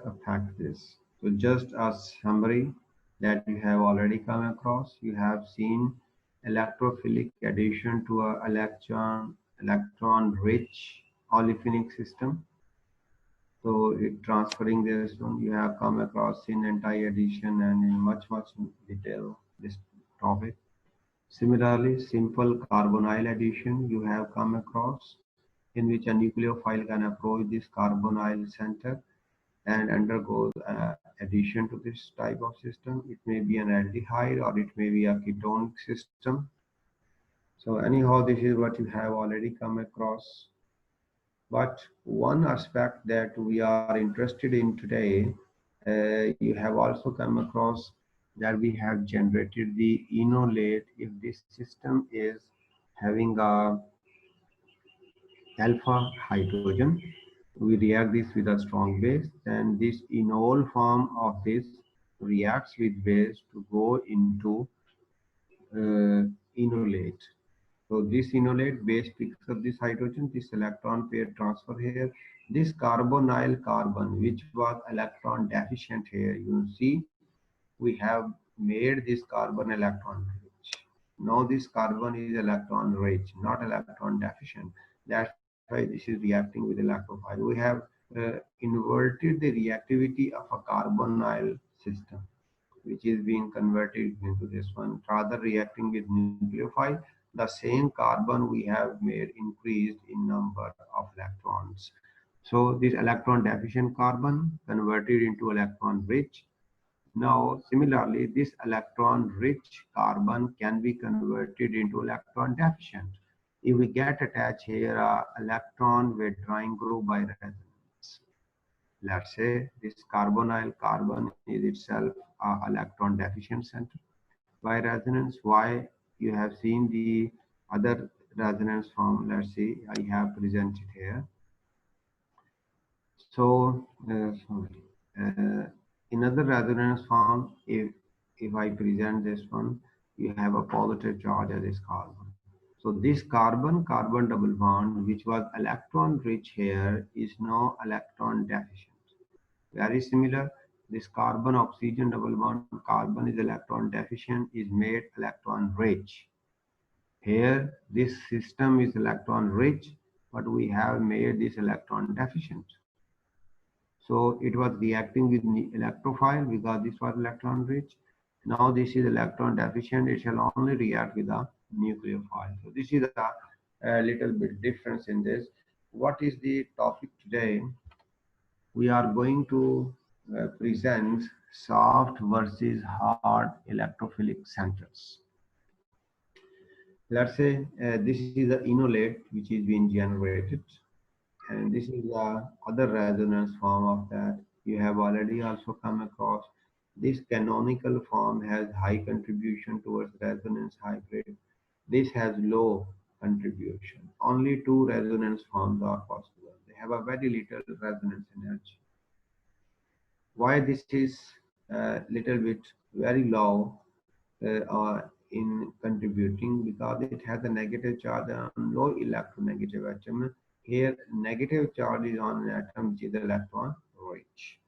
affect this? So just a summary that you have already come across. You have seen electrophilic addition to a electron rich olefinic system. So it transferring this one, you have come across in anti-addition and in much detail this topic. Similarly, simple carbonyl addition you have come across, in which a nucleophile can approach this carbonyl center and undergoes addition to this type of system. It may be an aldehyde or it may be a ketonic system. So anyhow, this is what you have already come across. But one aspect that we are interested in today, you have also come across that we have generated the enolate. If this system is having a alpha hydrogen, we react this with a strong base, then this enol form of this reacts with base to go into enolate. So this enolate base picks up this hydrogen, this electron pair transfer here. This carbonyl carbon, which was electron deficient here, you see, we have made this carbon electron rich. Now this carbon is electron rich, not electron deficient. That's why this is reacting with electrophile. We have inverted the reactivity of a carbonyl system, which is being converted into this one, rather reacting with nucleophile. The same carbon we have made increased in number of electrons. So this electron deficient carbon converted into electron rich. Now similarly, this electron rich carbon can be converted into electron deficient if we get attached here a electron withdrawing group by resonance. Let's say this carbonyl carbon is itself a electron deficient center. By resonance, why? You have seen the other resonance form. Let's see, I have presented here. So, in other resonance form, if I present this one, you have a positive charge as this carbon. So this carbon double bond, which was electron rich here, is now electron deficient. Very similar, this carbon oxygen double bond, carbon is electron deficient, is made electron rich. Here, this system is electron rich, but we have made this electron deficient. So it was reacting with electrophile because this was electron rich. Now this is electron deficient, it shall only react with a nucleophile. So this is a little bit difference in this. What is the topic today? We are going to present soft versus hard electrophilic centers. Let's say this is the enolate which is being generated, and this is the other resonance form of that. You have already also come across. This canonical form has high contribution towards resonance hybrid. This has low contribution. Only two resonance forms are possible. They have a very little resonance energy. Why this is little bit very low in contributing? Because it has a negative charge on low electronegative atom. Here negative charge is on an atom which is electron rich.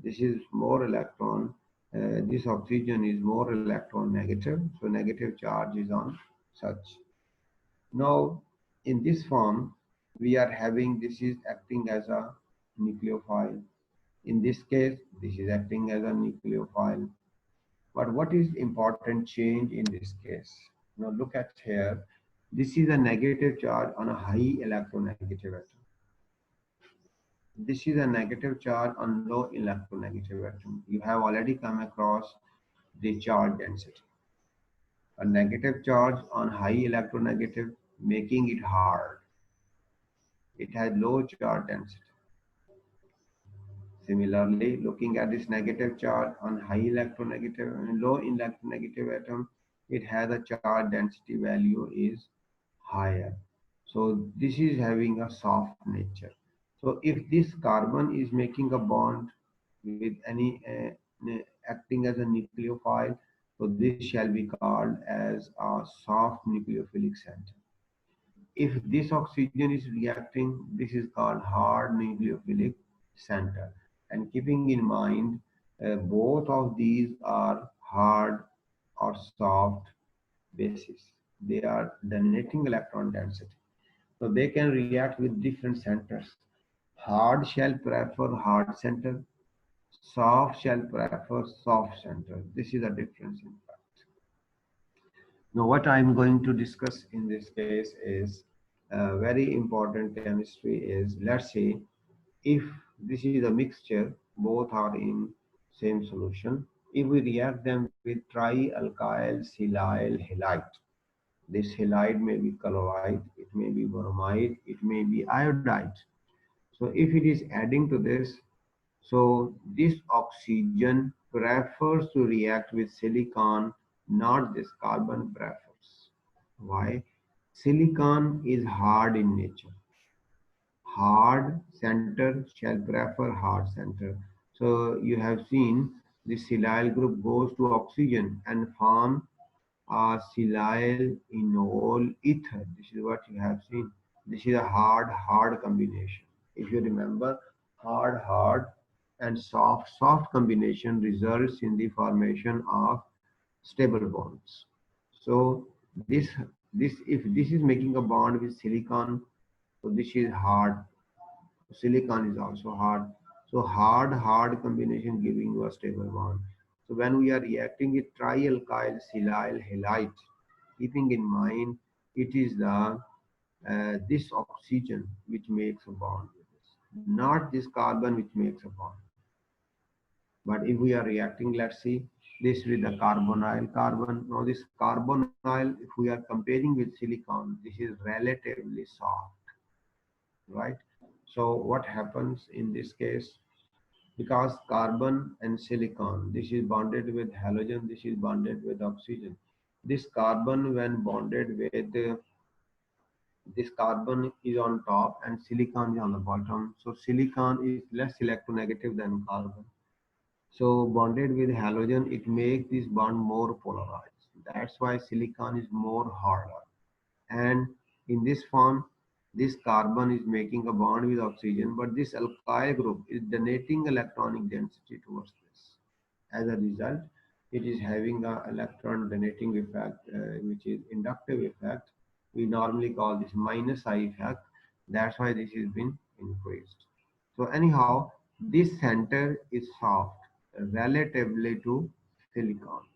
This is more electron, this oxygen is more electron negative, so negative charge is on such. Now in this form we are having, this is acting as a nucleophile. In this case, this is acting as a nucleophile. But what is important change in this case? Now look at here. This is a negative charge on a high electronegative atom. This is a negative charge on low electronegative atom. You have already come across the charge density. A negative charge on high electronegative, making it hard. It has low charge density. Similarly, looking at this negative charge on high electronegative and low electronegative atom, it has a charge density value is higher. So this is having a soft nature. So if this carbon is making a bond with any acting as a nucleophile, so this shall be called as a soft nucleophilic center. If this oxygen is reacting, this is called hard nucleophilic center. And keeping in mind, both of these are hard or soft bases. They are donating electron density. So they can react with different centers. Hard shall prefer hard center, soft shall prefer soft center. This is a difference in fact. Now what I'm going to discuss in this case is very important chemistry is, let's say, if this is a mixture, both are in same solution. If we react them with trialkyl silyl halide, this halide may be chloride, it may be bromide, it may be iodide. So if it is adding to this, so this oxygen prefers to react with silicon, not this carbon prefers. Why? Silicon is hard in nature. Hard center shall prefer hard center. So you have seen the silyl group goes to oxygen and form a silyl enol ether. This is what you have seen. This is a hard combination. If you remember, hard and soft combination results in the formation of stable bonds. So this if this is making a bond with silicon, so this is hard. Silicon is also hard. So hard combination giving you a stable bond. So when we are reacting with trialkyl silyl halide, keeping in mind it is the this oxygen which makes a bond with this, not this carbon which makes a bond. But if we are reacting, let's see, this with the carbonyl carbon. Now this carbonyl, if we are comparing with silicon, this is relatively soft, right? So what happens in this case? Because carbon and silicon, this is bonded with halogen, this is bonded with oxygen. This carbon when bonded with this carbon is on top and silicon is on the bottom. So silicon is less electronegative than carbon. So bonded with halogen, it makes this bond more polarized. That's why silicon is more harder. And in this form, this carbon is making a bond with oxygen, but this alkyl group is donating electronic density towards this. As a result, it is having a electron donating effect, which is inductive effect. We normally call this minus I effect. That's why this has been increased. So anyhow, this center is soft relatively to silicon.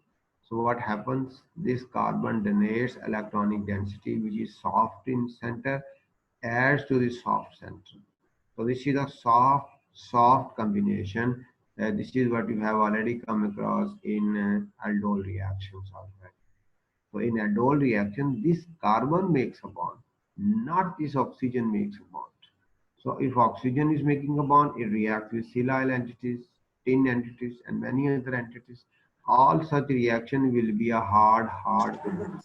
So what happens? This carbon donates electronic density, which is soft in center, adds to the soft center. So this is a soft combination. This is what you have already come across in aldol reactions already. So in aldol reaction, this carbon makes a bond, not this oxygen makes a bond. So if oxygen is making a bond, it reacts with silyl entities, tin entities, and many other entities. All such reaction will be a hard combination.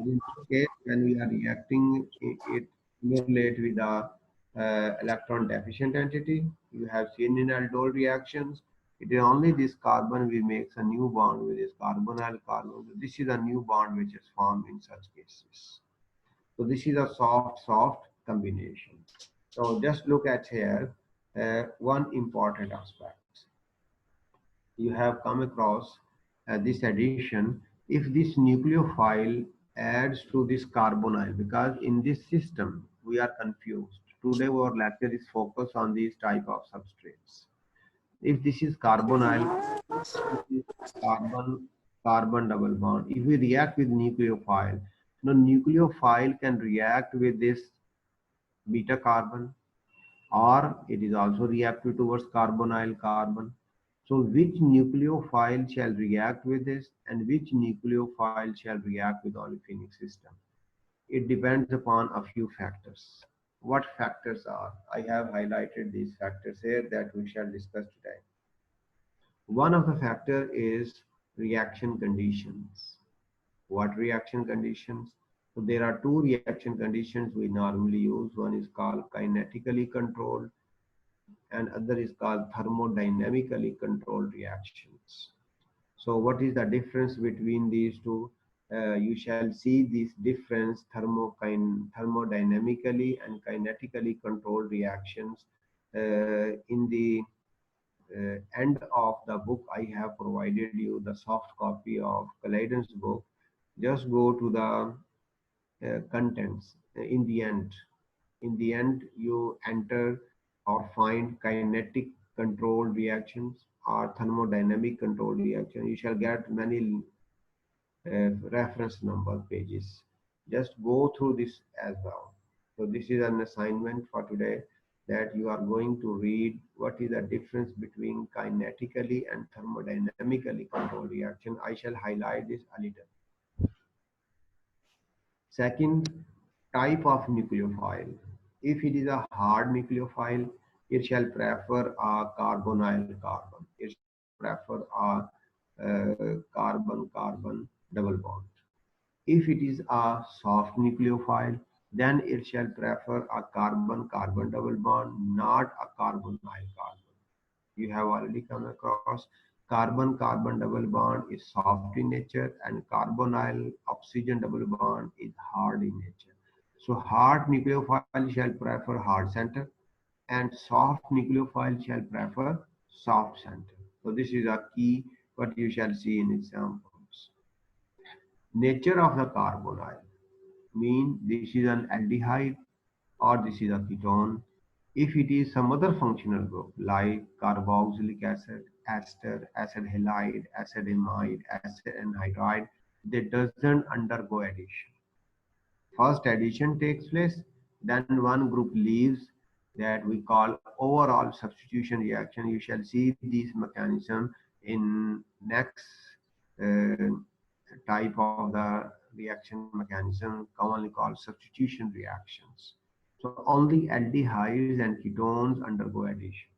In this case, when we are reacting, it simulate with a electron deficient entity. You have seen in aldol reactions, it is only this carbon we makes a new bond with this carbonyl carbon. This is a new bond which is formed in such cases. So this is a soft combination. So just look at here, one important aspect. You have come across this addition. If this nucleophile adds to this carbonyl, because in this system we are confused. Today our lecture is focused on these type of substrates. If this is carbonyl, this is carbon double bond. If we react with nucleophile, now nucleophile can react with this beta carbon, or it is also reactive towards carbonyl carbon. So which nucleophile shall react with this and which nucleophile shall react with olefinic system? It depends upon a few factors. What factors are? I have highlighted these factors here that we shall discuss today. One of the factor is reaction conditions. What reaction conditions? So there are two reaction conditions we normally use. One is called kinetically controlled and other is called thermodynamically controlled reactions. So what is the difference between these two? You shall see this difference thermodynamically and kinetically controlled reactions in the end of the book, I have provided you the soft copy of Kaleidon's book. Just go to the contents. In the end, you enter or find kinetic control reactions or thermodynamic control reaction. You shall get many reference number pages. Just go through this as well. So this is an assignment for today, that you are going to read what is the difference between kinetically and thermodynamically controlled reaction. I shall highlight this a little. Second, type of nucleophile. If it is a hard nucleophile, it shall prefer a carbonyl carbon. It shall prefer a carbon-carbon double bond. If it is a soft nucleophile, then it shall prefer a carbon-carbon double bond, not a carbonyl carbon. You have already come across carbon-carbon double bond is soft in nature and carbonyl oxygen double bond is hard in nature. So hard nucleophile shall prefer hard center and soft nucleophile shall prefer soft center. So this is a key what you shall see in examples. Nature of the carbonyl mean this is an aldehyde or this is a ketone. If it is some other functional group like carboxylic acid, ester, acid halide, acid amide, acid anhydride, they doesn't undergo addition. First addition takes place, then one group leaves, that we call overall substitution reaction. You shall see this mechanism in next uh, type of the reaction mechanism commonly called substitution reactions. So only aldehydes and ketones undergo addition.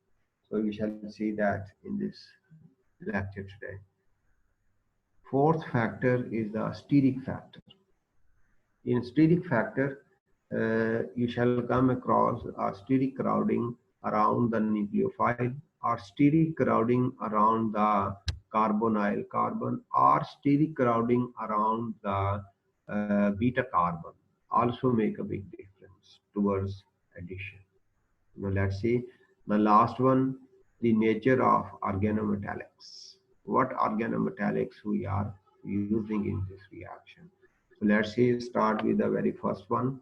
So we shall see that in this lecture today. Fourth factor is the steric factor. In steric factor, you shall come across a steric crowding around the nucleophile or steric crowding around the carbonyl carbon or steric crowding around the beta carbon also make a big difference towards addition. Now let's see the last one, the nature of organometallics. What organometallics we are using in this reaction. So let's see, start with the very first one,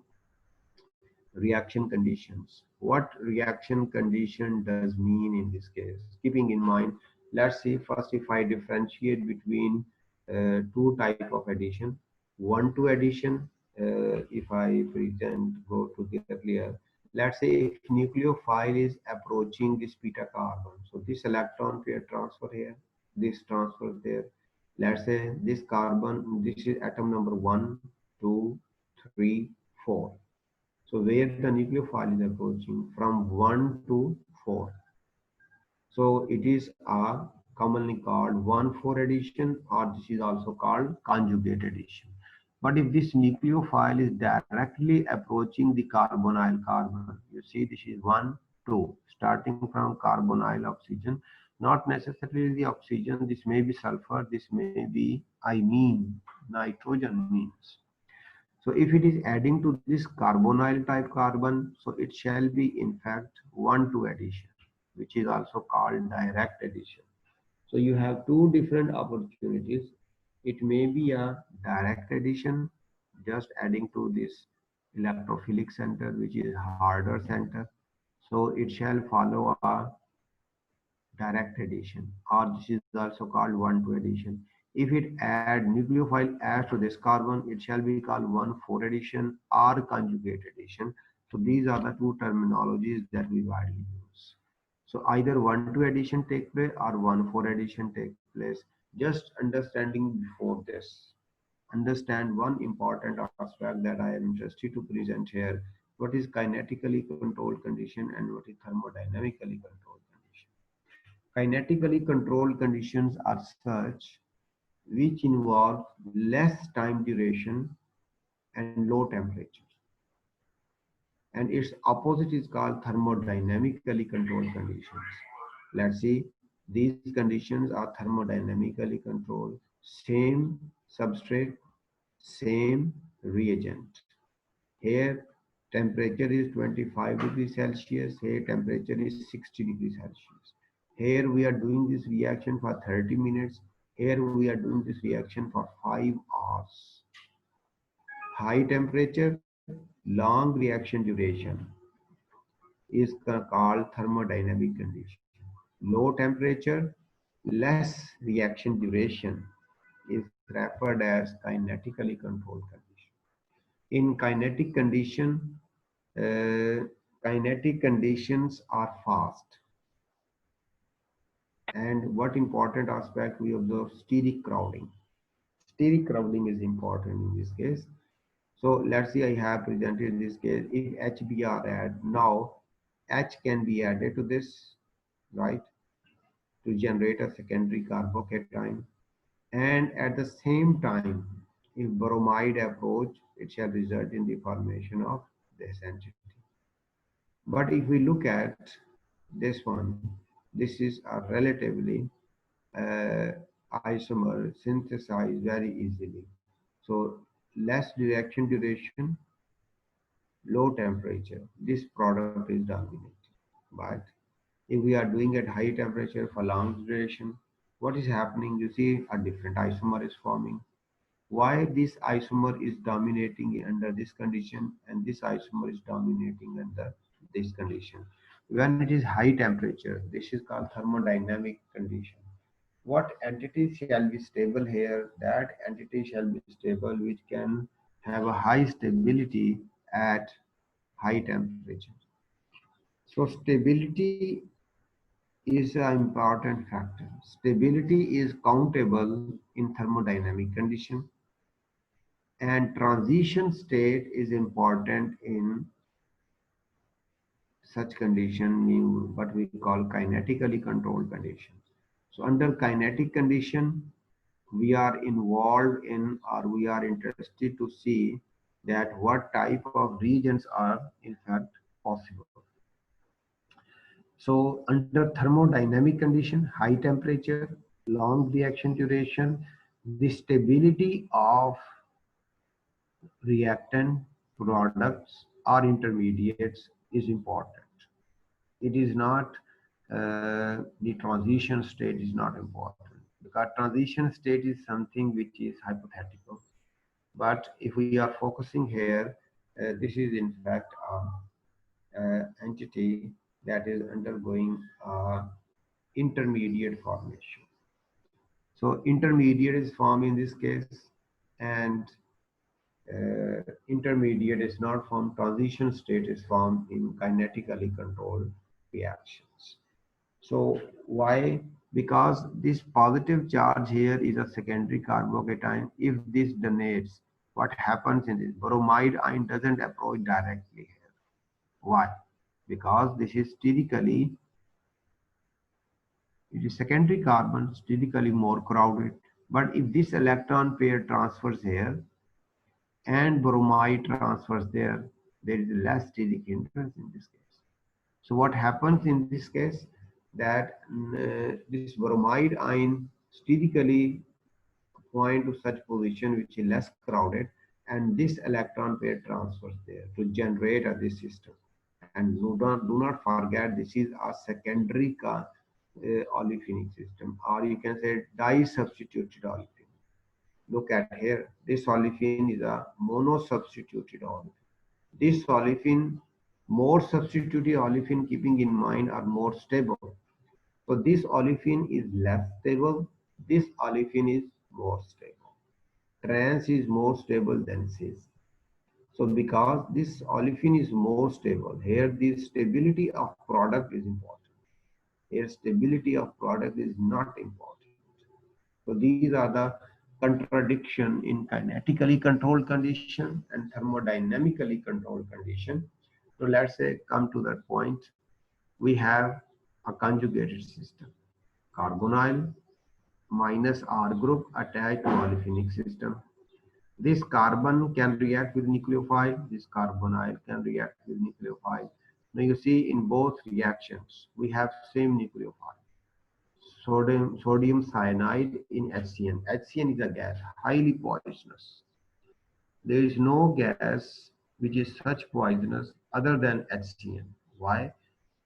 reaction conditions. What reaction condition does mean in this case? Keeping in mind, let's see first if I differentiate between two type of addition. 1,2 addition, if I present, go to the earlier, let's say if nucleophile is approaching this beta carbon, so this electron pair transfer here, this transfer there. Let's say this carbon, this is atom number 1, 2, 3, 4. So where the nucleophile is approaching from 1 to 4. So it is a commonly called 1,4 addition, or this is also called conjugate addition. But if this nucleophile is directly approaching the carbonyl carbon, you see this is 1, 2, starting from carbonyl oxygen, not necessarily the oxygen, this may be sulfur, this may be imine, nitrogen means. So if it is adding to this carbonyl type carbon, so it shall be in fact 1,2 addition, which is also called direct addition. So you have two different opportunities. It may be a direct addition, just adding to this electrophilic center, which is harder center. So it shall follow a direct addition, or this is also called 1,2 addition. If it add nucleophile adds to this carbon, it shall be called 1,4 addition or conjugate addition. So these are the two terminologies that we widely use. So either 1,2 addition take place or 1,4 addition take place. Just understanding before this, understand one important aspect that I am interested to present here. What is kinetically controlled condition and what is thermodynamically controlled condition? Kinetically controlled conditions are such which involve less time duration and low temperature. And its opposite is called thermodynamically controlled conditions. Let's see, these conditions are thermodynamically controlled. Same substrate, same reagent. Here temperature is 25 degrees Celsius, here temperature is 60 degrees Celsius. Here we are doing this reaction for 30 minutes. Here we are doing this reaction for 5 hours. High temperature, long reaction duration is called thermodynamic condition. Low temperature, less reaction duration is referred as kinetically controlled condition. In uh, kinetic conditions are fast. And what important aspect we observe? Steric crowding. Steric crowding is important in this case. So let's see, I have presented this case. If HBr add, now H can be added to this, right, to generate a secondary carbocation. And at the same time, if bromide approach, it shall result in the formation of this entity. But if we look at this one, this is a relatively uh, isomer synthesized very easily. So less reaction duration, low temperature, this product is dominated. But if we are doing at high temperature for long duration, what is happening? You see a different isomer is forming. Why this isomer is dominating under this condition and this isomer is dominating under this condition? When it is high temperature, this is called thermodynamic condition. What entity shall be stable here? That entity shall be stable which can have a high stability at high temperature. So stability is an important factor. Stability is countable in thermodynamic condition, and transition state is important in such condition, what we call kinetically controlled conditions. So under kinetic condition, we are involved in, or we are interested to see that what type of regions are in fact possible. So under thermodynamic condition, high temperature, long reaction duration, the stability of reactant products or intermediates is important. It is not, the transition state is not important, because transition state is something which is hypothetical. But if we are focusing here, this is in fact an entity that is undergoing intermediate formation. So intermediate is formed in this case, and intermediate is not formed. Transition state is formed in kinetically controlled reactions. So why? Because this positive charge here is a secondary carbocation. If this donates, what happens in this? Bromide ion doesn't approach directly here. Why? Because this is sterically, it is secondary carbon, sterically more crowded. But if this electron pair transfers here and bromide transfers there, there is less steric hindrance in this case. So what happens in this case? That this bromide ion sterically point to such position which is less crowded, and this electron pair transfers there to generate this system. And do not forget, this is a secondary olefinic system, or you can say di-substituted olefin. Look at here, this olefin is a mono-substituted olefin. This olefin, more substituted olefin, keeping in mind, are more stable. So this olefin is less stable. This olefin is more stable. Trans is more stable than cis. So because this olefin is more stable, here the stability of product is important. Here stability of product is not important. So these are the contradiction in kinetically controlled condition and thermodynamically controlled condition. So let's say come to that point. We have a conjugated system. Carbonyl minus R group attached to olefinic system. This carbon can react with nucleophile. This carbonyl can react with nucleophile. Now you see in both reactions, we have same nucleophile. Sodium cyanide in HCN. HCN is a gas, highly poisonous. There is no gas which is such poisonous other than HCN. Why?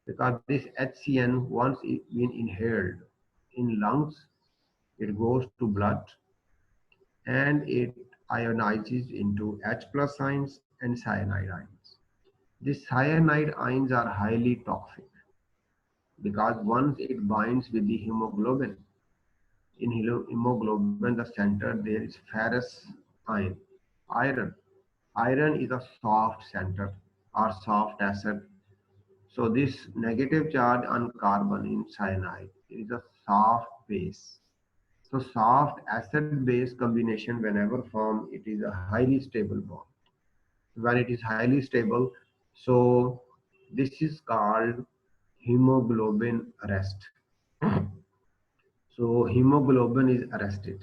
because this HCN, once it been inhaled in lungs, it goes to blood and it ionizes into H plus ions and cyanide ions. These cyanide ions are highly toxic because once it binds with the hemoglobin, in hemoglobin, the center, there is ferrous ion, iron. Iron is a soft center or soft acid. So this negative charge on carbon in cyanide is a soft base. So soft acid-base combination whenever formed, it is a highly stable bond. When it is highly stable, so this is called hemoglobin arrest. So hemoglobin is arrested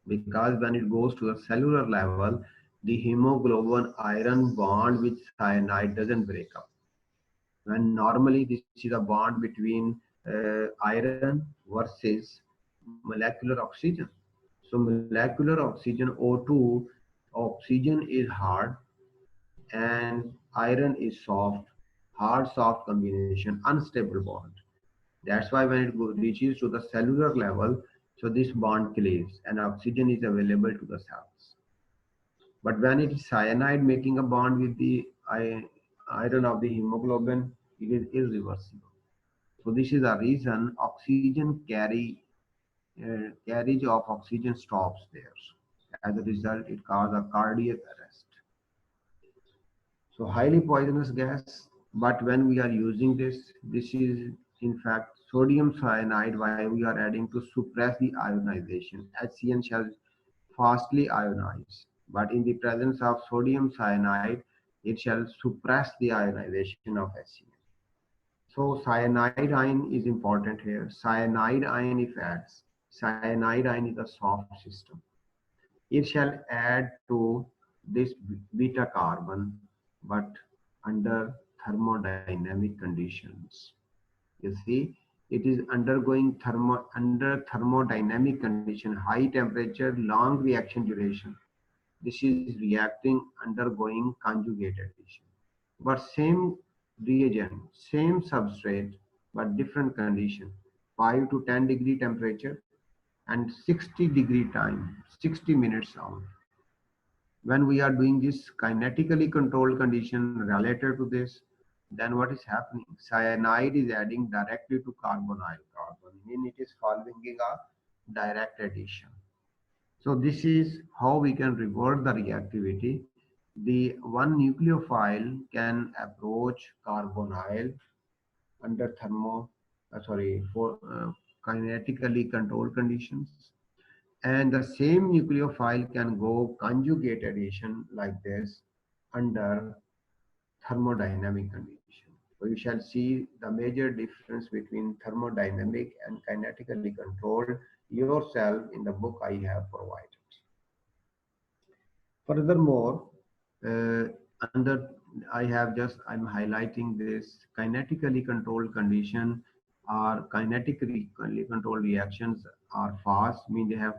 because when it goes to the cellular level, the hemoglobin iron bond with cyanide doesn't break up. When normally this is a bond between iron versus molecular oxygen. So molecular oxygen O2, oxygen is hard and iron is soft, hard soft combination, unstable bond. That's why when it reaches to the cellular level, so this bond cleaves and oxygen is available to the cells. But when it is cyanide making a bond with the iron of the hemoglobin, it is irreversible. So this is a reason oxygen carriage of oxygen stops there. As a result, it causes a cardiac arrest. So highly poisonous gas, but when we are using this is in fact sodium cyanide why we are adding to suppress the ionization. HCN shall fastly ionize, but in the presence of sodium cyanide, it shall suppress the ionization of HCN. So cyanide ion is important here. Cyanide ion if adds, cyanide ion is a soft system. It shall add to this beta carbon, but under thermodynamic conditions. You see, it is undergoing under thermodynamic condition, high temperature, long reaction duration. This is reacting undergoing conjugate addition. But same reagent, same substrate, but different condition. 5 to 10 degree temperature and 60-degree time, 60 minutes out. When we are doing this kinetically controlled condition related to this, then what is happening? Cyanide is adding directly to carbonyl carbon, mean it is following a direct addition. So this is how we can revert the reactivity. The one nucleophile can approach carbonyl under for kinetically controlled conditions, and the same nucleophile can go conjugate addition like this under thermodynamic condition. So you shall see the major difference between thermodynamic and kinetically controlled yourself in the book I have provided. Furthermore, uh, under I'm highlighting this kinetically controlled condition or kinetically controlled reactions are fast, mean they have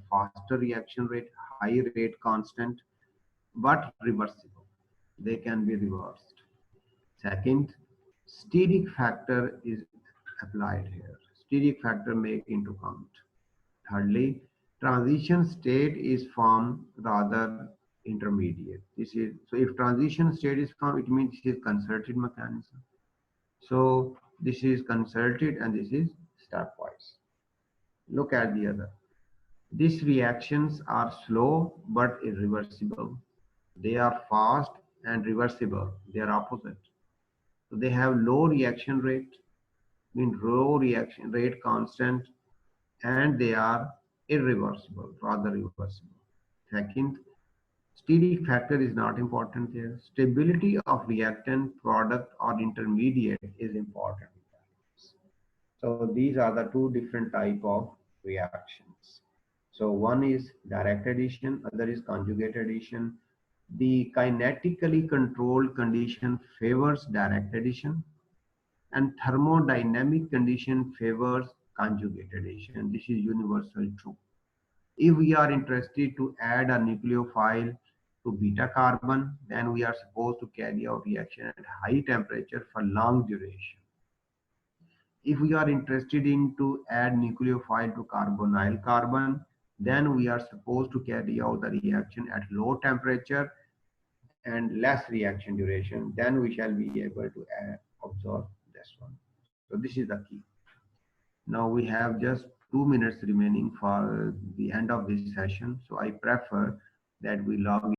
faster reaction rate, high rate constant, but reversible. They can be reversed. Second, steric factor is applied here. Steric factor make into count. Thirdly, transition state is formed rather intermediate. This is so if transition state is formed, it means this is concerted mechanism. So this is concerted and this is stepwise. Look at the other. These reactions are slow but irreversible. They are fast and reversible. They are opposite. So they have low reaction rate, mean low reaction rate constant, and they are irreversible, rather reversible. Second, steric factor is not important here. Stability of reactant, product, or intermediate is important. So these are the two different type of reactions. So one is direct addition, other is conjugate addition. The kinetically controlled condition favors direct addition and thermodynamic condition favors conjugate addition. This is universal true. If we are interested to add a nucleophile to beta carbon, then we are supposed to carry out reaction at high temperature for long duration. If we are interested in to add nucleophile to carbonyl carbon, then we are supposed to carry out the reaction at low temperature and less reaction duration. Then we shall be able to observe this one. So this is the key. Now we have just 2 minutes remaining for the end of this session. So I prefer that we log